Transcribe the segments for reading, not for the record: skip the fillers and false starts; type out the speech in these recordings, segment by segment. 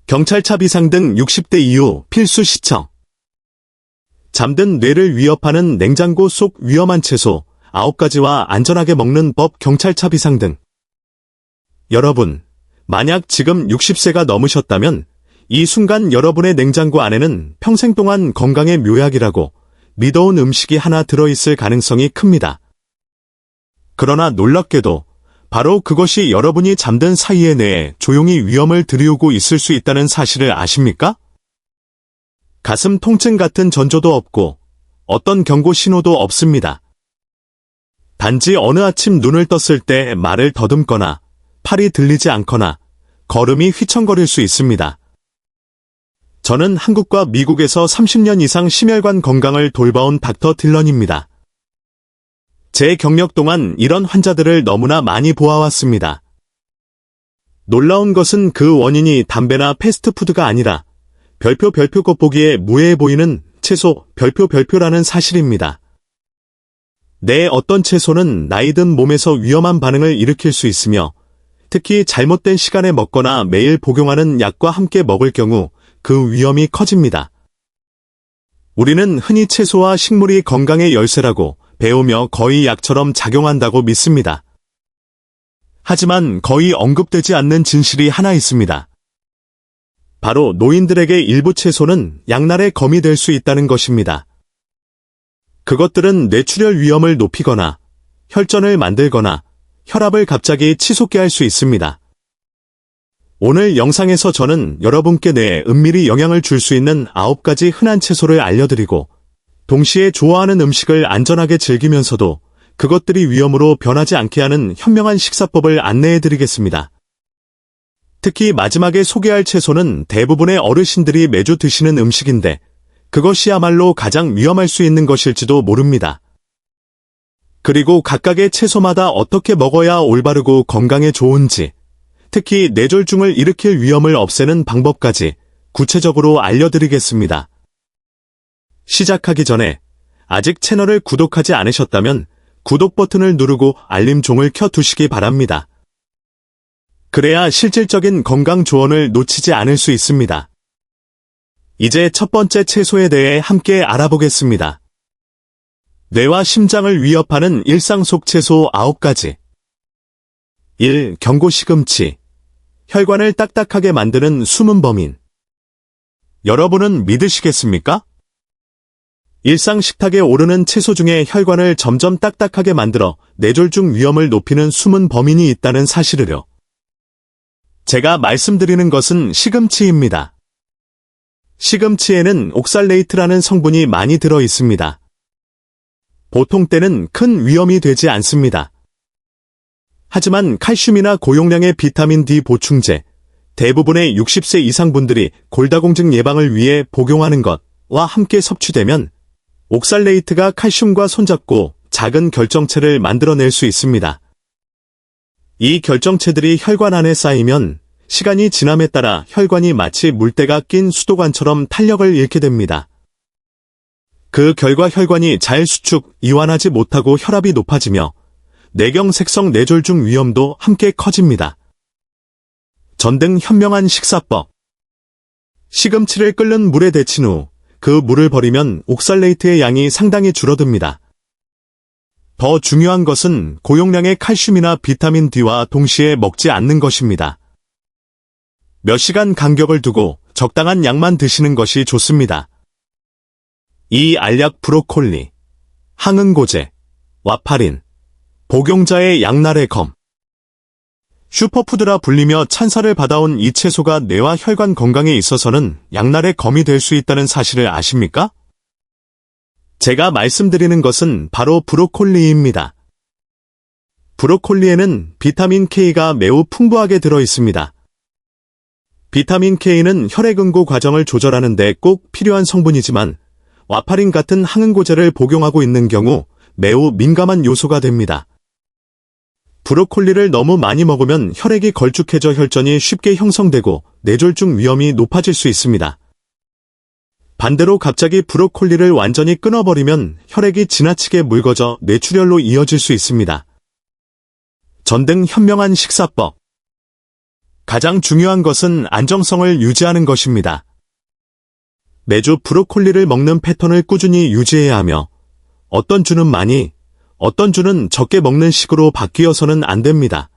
경찰차 비상등 60대 이후 필수 시청. 잠든 뇌를 위협하는 냉장고 속 위험한 채소 9가지와 안전하게 먹는 법 경찰차 비상등. 여러분, 만약 지금 60세가 넘으셨다면 이 순간 여러분의 냉장고 안에는 평생 동안 건강의 묘약이라고 믿어온 음식이 하나 들어있을 가능성이 큽니다. 그러나 놀랍게도 바로 그것이 여러분이 잠든 사이에 뇌에 조용히 위험을 들이우고 있을 수 있다는 사실을 아십니까? 가슴 통증 같은 전조도 없고 어떤 경고 신호도 없습니다. 단지 어느 아침 눈을 떴을 때 말을 더듬거나 팔이 들리지 않거나 걸음이 휘청거릴 수 있습니다. 저는 한국과 미국에서 30년 이상 심혈관 건강을 돌봐온 닥터 딜런입니다. 제 경력 동안 이런 환자들을 너무나 많이 보아왔습니다. 놀라운 것은 그 원인이 담배나 패스트푸드가 아니라 별표 겉보기에 무해해 보이는 채소 별표라는 사실입니다. 내 어떤 채소는 나이든 몸에서 위험한 반응을 일으킬 수 있으며 특히 잘못된 시간에 먹거나 매일 복용하는 약과 함께 먹을 경우 그 위험이 커집니다. 우리는 흔히 채소와 식물이 건강의 열쇠라고 배우며 거의 약처럼 작용한다고 믿습니다. 하지만 거의 언급되지 않는 진실이 하나 있습니다. 바로 노인들에게 일부 채소는 양날의 검이 될 수 있다는 것입니다. 그것들은 뇌출혈 위험을 높이거나 혈전을 만들거나 혈압을 갑자기 치솟게 할 수 있습니다. 오늘 영상에서 저는 여러분께 뇌에 은밀히 영향을 줄 수 있는 9가지 흔한 채소를 알려드리고 동시에 좋아하는 음식을 안전하게 즐기면서도 그것들이 위험으로 변하지 않게 하는 현명한 식사법을 안내해드리겠습니다. 특히 마지막에 소개할 채소는 대부분의 어르신들이 매주 드시는 음식인데 그것이야말로 가장 위험할 수 있는 것일지도 모릅니다. 그리고 각각의 채소마다 어떻게 먹어야 올바르고 건강에 좋은지, 특히 뇌졸중을 일으킬 위험을 없애는 방법까지 구체적으로 알려드리겠습니다. 시작하기 전에 아직 채널을 구독하지 않으셨다면 구독 버튼을 누르고 알림 종을 켜두시기 바랍니다. 그래야 실질적인 건강 조언을 놓치지 않을 수 있습니다. 이제 첫 번째 채소에 대해 함께 알아보겠습니다. 뇌와 심장을 위협하는 일상 속 채소 9가지. 1. 경고 시금치. 혈관을 딱딱하게 만드는 숨은 범인. 여러분은 믿으시겠습니까? 일상 식탁에 오르는 채소 중에 혈관을 점점 딱딱하게 만들어 뇌졸중 위험을 높이는 숨은 범인이 있다는 사실을요. 제가 말씀드리는 것은 시금치입니다. 시금치에는 옥살레이트라는 성분이 많이 들어 있습니다. 보통 때는 큰 위험이 되지 않습니다. 하지만 칼슘이나 고용량의 비타민 D 보충제, 대부분의 60세 이상 분들이 골다공증 예방을 위해 복용하는 것과 함께 섭취되면 옥살레이트가 칼슘과 손잡고 작은 결정체를 만들어낼 수 있습니다. 이 결정체들이 혈관 안에 쌓이면 시간이 지남에 따라 혈관이 마치 물때가 낀 수도관처럼 탄력을 잃게 됩니다. 그 결과 혈관이 잘 수축, 이완하지 못하고 혈압이 높아지며 뇌경색성 뇌졸중 위험도 함께 커집니다. 전등 현명한 식사법. 시금치를 끓는 물에 데친 후 그 물을 버리면 옥살레이트의 양이 상당히 줄어듭니다. 더 중요한 것은 고용량의 칼슘이나 비타민 D와 동시에 먹지 않는 것입니다. 몇 시간 간격을 두고 적당한 양만 드시는 것이 좋습니다. 이 알약 브로콜리, 항응고제, 와파린, 복용자의 양날의 검. 슈퍼푸드라 불리며 찬사를 받아온 이 채소가 뇌와 혈관 건강에 있어서는 양날의 검이 될 수 있다는 사실을 아십니까? 제가 말씀드리는 것은 바로 브로콜리입니다. 브로콜리에는 비타민 K가 매우 풍부하게 들어 있습니다. 비타민 K는 혈액응고 과정을 조절하는 데 꼭 필요한 성분이지만 와파린 같은 항응고제를 복용하고 있는 경우 매우 민감한 요소가 됩니다. 브로콜리를 너무 많이 먹으면 혈액이 걸쭉해져 혈전이 쉽게 형성되고 뇌졸중 위험이 높아질 수 있습니다. 반대로 갑자기 브로콜리를 완전히 끊어버리면 혈액이 지나치게 묽어져 뇌출혈로 이어질 수 있습니다. 전등 현명한 식사법. 가장 중요한 것은 안정성을 유지하는 것입니다. 매주 브로콜리를 먹는 패턴을 꾸준히 유지해야 하며 어떤 주는 많이, 어떤 주는 적게 먹는 식으로 바뀌어서는 안 됩니다.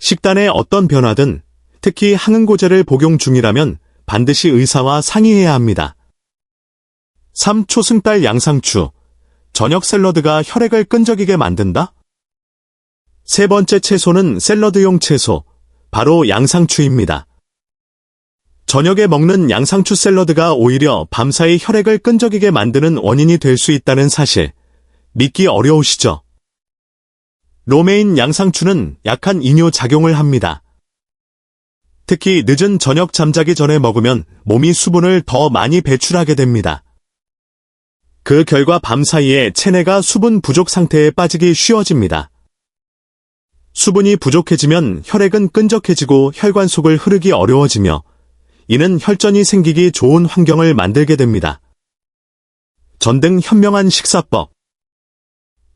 식단에 어떤 변화든 특히 항응고제를 복용 중이라면 반드시 의사와 상의해야 합니다. 3. 초승달 양상추. 저녁 샐러드가 혈액을 끈적이게 만든다? 세 번째 채소는 샐러드용 채소, 바로 양상추입니다. 저녁에 먹는 양상추 샐러드가 오히려 밤사이 혈액을 끈적이게 만드는 원인이 될 수 있다는 사실, 믿기 어려우시죠? 로메인 양상추는 약한 이뇨 작용을 합니다. 특히 늦은 저녁 잠자기 전에 먹으면 몸이 수분을 더 많이 배출하게 됩니다. 그 결과 밤사이에 체내가 수분 부족 상태에 빠지기 쉬워집니다. 수분이 부족해지면 혈액은 끈적해지고 혈관 속을 흐르기 어려워지며 이는 혈전이 생기기 좋은 환경을 만들게 됩니다. 전등 현명한 식사법.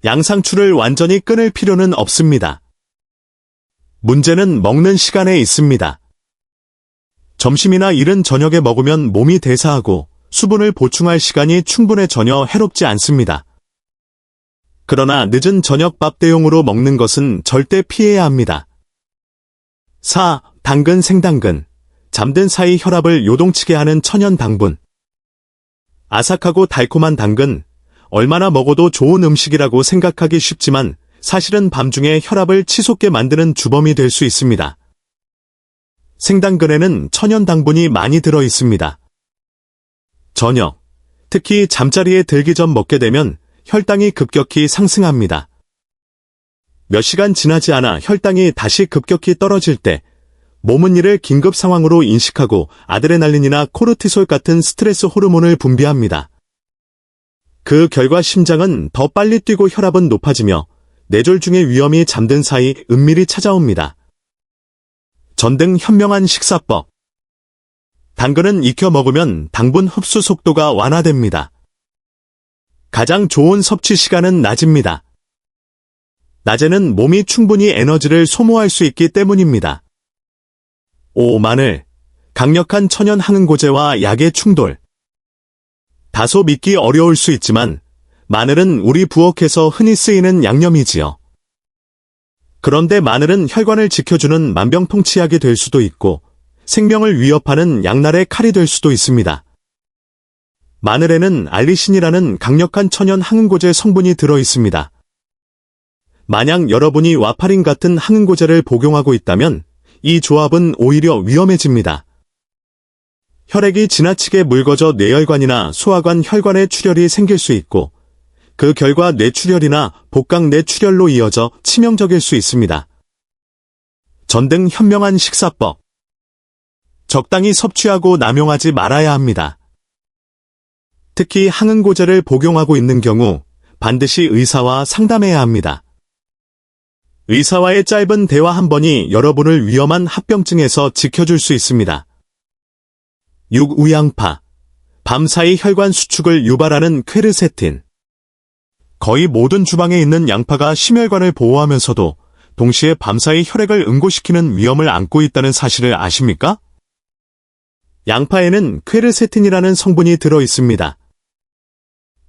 양상추를 완전히 끊을 필요는 없습니다. 문제는 먹는 시간에 있습니다. 점심이나 이른 저녁에 먹으면 몸이 대사하고 수분을 보충할 시간이 충분해 전혀 해롭지 않습니다. 그러나 늦은 저녁 밥 대용으로 먹는 것은 절대 피해야 합니다. 4. 당근 생당근. 잠든 사이 혈압을 요동치게 하는 천연 당분. 아삭하고 달콤한 당근, 얼마나 먹어도 좋은 음식이라고 생각하기 쉽지만 사실은 밤중에 혈압을 치솟게 만드는 주범이 될 수 있습니다. 생당근에는 천연 당분이 많이 들어 있습니다. 저녁, 특히 잠자리에 들기 전 먹게 되면 혈당이 급격히 상승합니다. 몇 시간 지나지 않아 혈당이 다시 급격히 떨어질 때 몸은 이를 긴급 상황으로 인식하고 아드레날린이나 코르티솔 같은 스트레스 호르몬을 분비합니다. 그 결과 심장은 더 빨리 뛰고 혈압은 높아지며 뇌졸 중의 위험이 잠든 사이 은밀히 찾아옵니다. 전등 현명한 식사법. 당근은 익혀 먹으면 당분 흡수 속도가 완화됩니다. 가장 좋은 섭취 시간은 낮입니다. 낮에는 몸이 충분히 에너지를 소모할 수 있기 때문입니다. 5. 마늘. 강력한 천연 항응고제와 약의 충돌. 다소 믿기 어려울 수 있지만 마늘은 우리 부엌에서 흔히 쓰이는 양념이지요. 그런데 마늘은 혈관을 지켜주는 만병통치약이 될 수도 있고 생명을 위협하는 양날의 칼이 될 수도 있습니다. 마늘에는 알리신이라는 강력한 천연 항응고제 성분이 들어 있습니다. 만약 여러분이 와파린 같은 항응고제를 복용하고 있다면 이 조합은 오히려 위험해집니다. 혈액이 지나치게 묽어져 뇌혈관이나 소화관 혈관에 출혈이 생길 수 있고 그 결과 뇌출혈이나 복강 뇌출혈로 이어져 치명적일 수 있습니다. 전등 현명한 식사법. 적당히 섭취하고 남용하지 말아야 합니다. 특히 항응고제를 복용하고 있는 경우 반드시 의사와 상담해야 합니다. 의사와의 짧은 대화 한 번이 여러분을 위험한 합병증에서 지켜줄 수 있습니다. 6. 우양파. 밤사이 혈관 수축을 유발하는 퀘르세틴. 거의 모든 주방에 있는 양파가 심혈관을 보호하면서도 동시에 밤사이 혈액을 응고시키는 위험을 안고 있다는 사실을 아십니까? 양파에는 퀘르세틴이라는 성분이 들어 있습니다.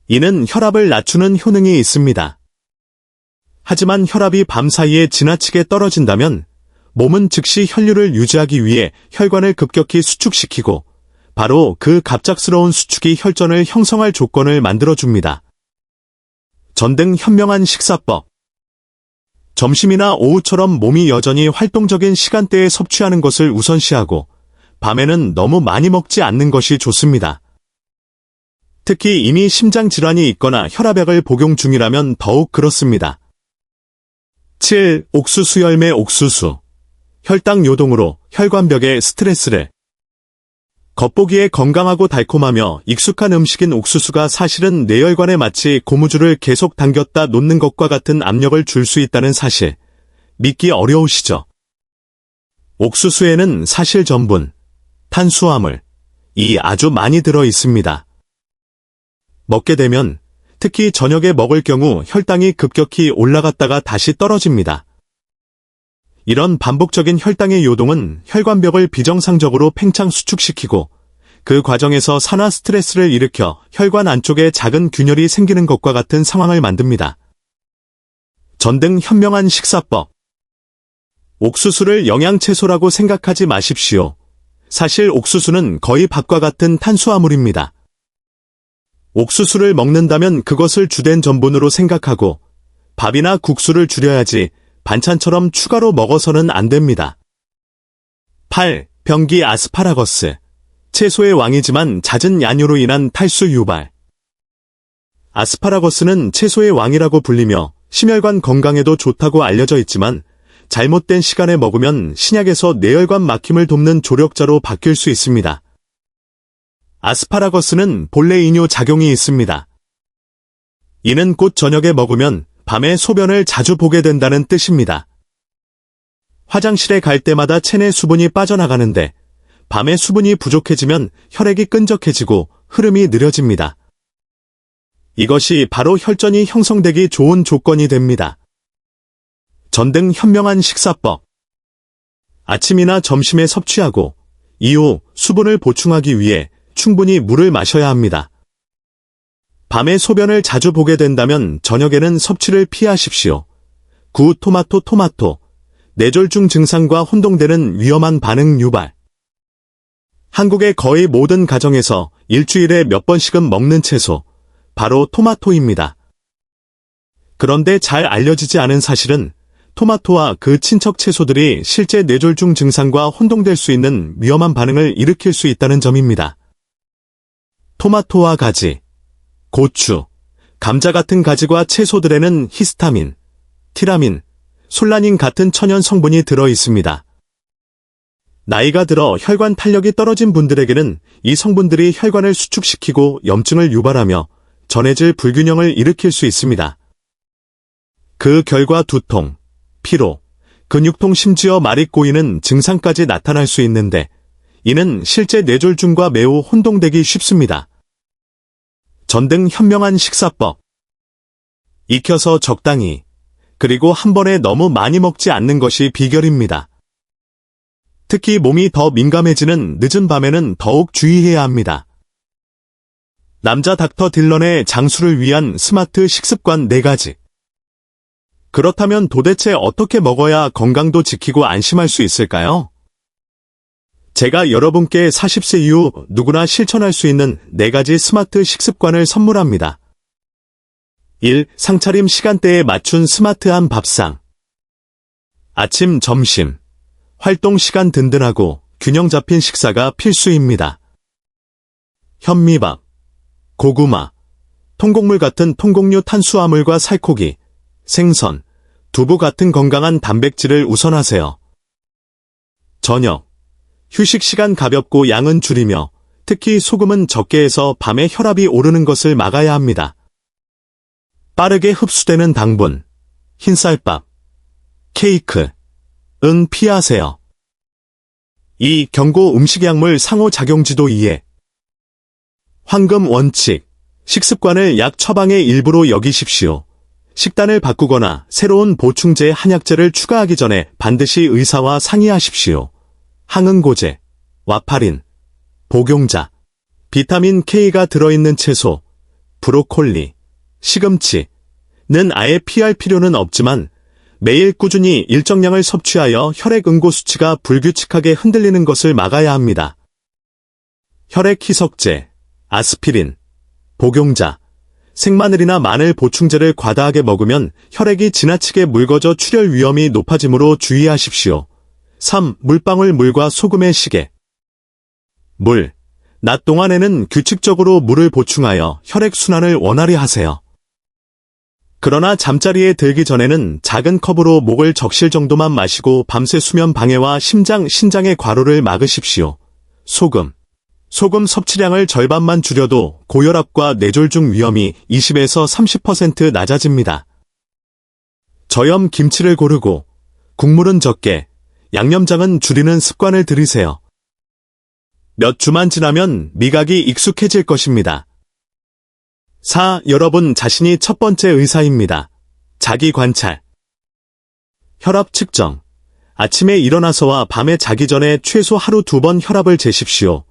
이는 혈압을 낮추는 효능이 있습니다. 하지만 혈압이 밤사이에 지나치게 떨어진다면 몸은 즉시 혈류를 유지하기 위해 혈관을 급격히 수축시키고 바로 그 갑작스러운 수축이 혈전을 형성할 조건을 만들어줍니다. 전등 현명한 식사법. 점심이나 오후처럼 몸이 여전히 활동적인 시간대에 섭취하는 것을 우선시하고 밤에는 너무 많이 먹지 않는 것이 좋습니다. 특히 이미 심장질환이 있거나 혈압약을 복용 중이라면 더욱 그렇습니다. 7. 옥수수 열매 옥수수. 혈당 요동으로 혈관벽에 스트레스를. 겉보기에 건강하고 달콤하며 익숙한 음식인 옥수수가 사실은 뇌혈관에 마치 고무줄을 계속 당겼다 놓는 것과 같은 압력을 줄 수 있다는 사실, 믿기 어려우시죠? 옥수수에는 사실 전분, 탄수화물, 이 아주 많이 들어 있습니다. 먹게 되면 특히 저녁에 먹을 경우 혈당이 급격히 올라갔다가 다시 떨어집니다. 이런 반복적인 혈당의 요동은 혈관벽을 비정상적으로 팽창 수축시키고 그 과정에서 산화 스트레스를 일으켜 혈관 안쪽에 작은 균열이 생기는 것과 같은 상황을 만듭니다. 전등 현명한 식사법. 옥수수를 영양채소라고 생각하지 마십시오. 사실 옥수수는 거의 밥과 같은 탄수화물입니다. 옥수수를 먹는다면 그것을 주된 전분으로 생각하고 밥이나 국수를 줄여야지 반찬처럼 추가로 먹어서는 안 됩니다. 8. 병기 아스파라거스. 채소의 왕이지만 잦은 양료로 인한 탈수 유발. 아스파라거스는 채소의 왕이라고 불리며 심혈관 건강에도 좋다고 알려져 있지만 잘못된 시간에 먹으면 신약에서 뇌혈관 막힘을 돕는 조력자로 바뀔 수 있습니다. 아스파라거스는 본래 이뇨 작용이 있습니다. 이는 곧 저녁에 먹으면 밤에 소변을 자주 보게 된다는 뜻입니다. 화장실에 갈 때마다 체내 수분이 빠져나가는데 밤에 수분이 부족해지면 혈액이 끈적해지고 흐름이 느려집니다. 이것이 바로 혈전이 형성되기 좋은 조건이 됩니다. 전등 현명한 식사법. 아침이나 점심에 섭취하고 이후 수분을 보충하기 위해 충분히 물을 마셔야 합니다. 밤에 소변을 자주 보게 된다면 저녁에는 섭취를 피하십시오. 구 토마토, 뇌졸중 증상과 혼동되는 위험한 반응 유발. 한국의 거의 모든 가정에서 일주일에 몇 번씩은 먹는 채소, 바로 토마토입니다. 그런데 잘 알려지지 않은 사실은 토마토와 그 친척 채소들이 실제 뇌졸중 증상과 혼동될 수 있는 위험한 반응을 일으킬 수 있다는 점입니다. 토마토와 가지, 고추, 감자 같은 가지과 채소들에는 히스타민, 티라민, 솔라닌 같은 천연 성분이 들어 있습니다. 나이가 들어 혈관 탄력이 떨어진 분들에게는 이 성분들이 혈관을 수축시키고 염증을 유발하며 전해질 불균형을 일으킬 수 있습니다. 그 결과 두통, 피로, 근육통 심지어 말이 꼬이는 증상까지 나타날 수 있는데 이는 실제 뇌졸중과 매우 혼동되기 쉽습니다. 전등 현명한 식사법. 익혀서 적당히, 그리고 한 번에 너무 많이 먹지 않는 것이 비결입니다. 특히 몸이 더 민감해지는 늦은 밤에는 더욱 주의해야 합니다. 남자 닥터 딜런의 장수를 위한 스마트 식습관 4가지. 그렇다면 도대체 어떻게 먹어야 건강도 지키고 안심할 수 있을까요? 제가 여러분께 40세 이후 누구나 실천할 수 있는 4가지 스마트 식습관을 선물합니다. 1. 상차림 시간대에 맞춘 스마트한 밥상. 아침, 점심, 활동 시간 든든하고 균형 잡힌 식사가 필수입니다. 현미밥, 고구마, 통곡물 같은 통곡류 탄수화물과 살코기, 생선, 두부 같은 건강한 단백질을 우선하세요. 저녁, 휴식 시간 가볍고 양은 줄이며 특히 소금은 적게 해서 밤에 혈압이 오르는 것을 막아야 합니다. 빠르게 흡수되는 당분, 흰쌀밥, 케이크, 은 피하세요. 2. 경고 음식약물 상호작용지도 이해. 황금 원칙, 식습관을 약 처방의 일부로 여기십시오. 식단을 바꾸거나 새로운 보충제 한약재를 추가하기 전에 반드시 의사와 상의하십시오. 항응고제, 와파린, 복용자, 비타민 K가 들어있는 채소, 브로콜리, 시금치는 아예 피할 필요는 없지만 매일 꾸준히 일정량을 섭취하여 혈액 응고 수치가 불규칙하게 흔들리는 것을 막아야 합니다. 혈액 희석제, 아스피린, 복용자, 생마늘이나 마늘 보충제를 과다하게 먹으면 혈액이 지나치게 묽어져 출혈 위험이 높아지므로 주의하십시오. 3. 물방울 물과 소금의 시계. 물. 낮 동안에는 규칙적으로 물을 보충하여 혈액 순환을 원활히 하세요. 그러나 잠자리에 들기 전에는 작은 컵으로 목을 적실 정도만 마시고 밤새 수면 방해와 신장의 과로를 막으십시오. 소금. 소금 섭취량을 절반만 줄여도 고혈압과 뇌졸중 위험이 20에서 30% 낮아집니다. 저염 김치를 고르고 국물은 적게, 양념장은 줄이는 습관을 들이세요. 몇 주만 지나면 미각이 익숙해질 것입니다. 4. 여러분 자신이 첫 번째 의사입니다. 자기 관찰. 혈압 측정. 아침에 일어나서와 밤에 자기 전에 최소 하루 2번 혈압을 재십시오.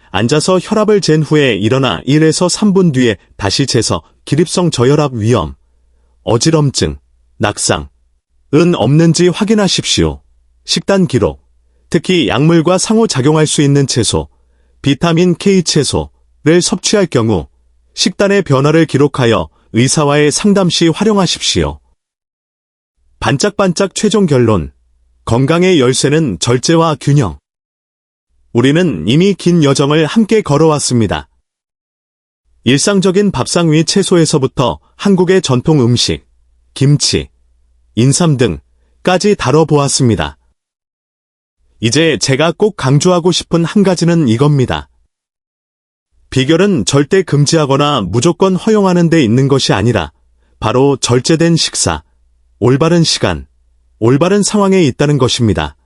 앉아서 혈압을 잰 후에 일어나 1에서 3분 뒤에 다시 재서 기립성 저혈압 위험, 어지럼증, 낙상, 은 없는지 확인하십시오. 식단 기록, 특히 약물과 상호작용할 수 있는 채소, 비타민 K 채소를 섭취할 경우 식단의 변화를 기록하여 의사와의 상담 시 활용하십시오. 반짝반짝 최종 결론, 건강의 열쇠는 절제와 균형. 우리는 이미 긴 여정을 함께 걸어왔습니다. 일상적인 밥상 위 채소에서부터 한국의 전통 음식, 김치, 인삼 등까지 다뤄보았습니다. 이제 제가 꼭 강조하고 싶은 한 가지는 이겁니다. 비결은 절대 금지하거나 무조건 허용하는 데 있는 것이 아니라 바로 절제된 식사, 올바른 시간, 올바른 상황에 있다는 것입니다.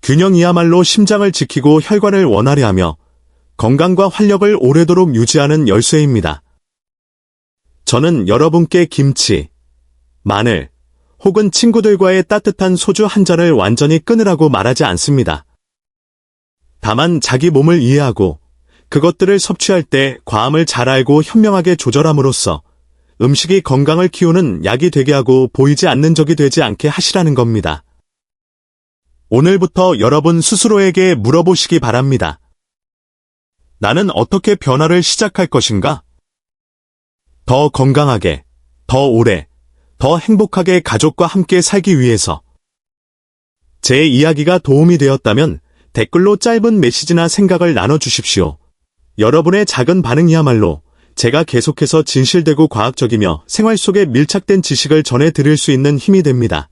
균형이야말로 심장을 지키고 혈관을 원활히 하며 건강과 활력을 오래도록 유지하는 열쇠입니다. 저는 여러분께 김치, 마늘, 혹은 친구들과의 따뜻한 소주 한 잔을 완전히 끊으라고 말하지 않습니다. 다만 자기 몸을 이해하고 그것들을 섭취할 때 과함을 잘 알고 현명하게 조절함으로써 음식이 건강을 키우는 약이 되게 하고 보이지 않는 적이 되지 않게 하시라는 겁니다. 오늘부터 여러분 스스로에게 물어보시기 바랍니다. 나는 어떻게 변화를 시작할 것인가? 더 건강하게, 더 오래, 더 행복하게 가족과 함께 살기 위해서. 제 이야기가 도움이 되었다면 댓글로 짧은 메시지나 생각을 나눠주십시오. 여러분의 작은 반응이야말로 제가 계속해서 진실되고 과학적이며 생활 속에 밀착된 지식을 전해드릴 수 있는 힘이 됩니다.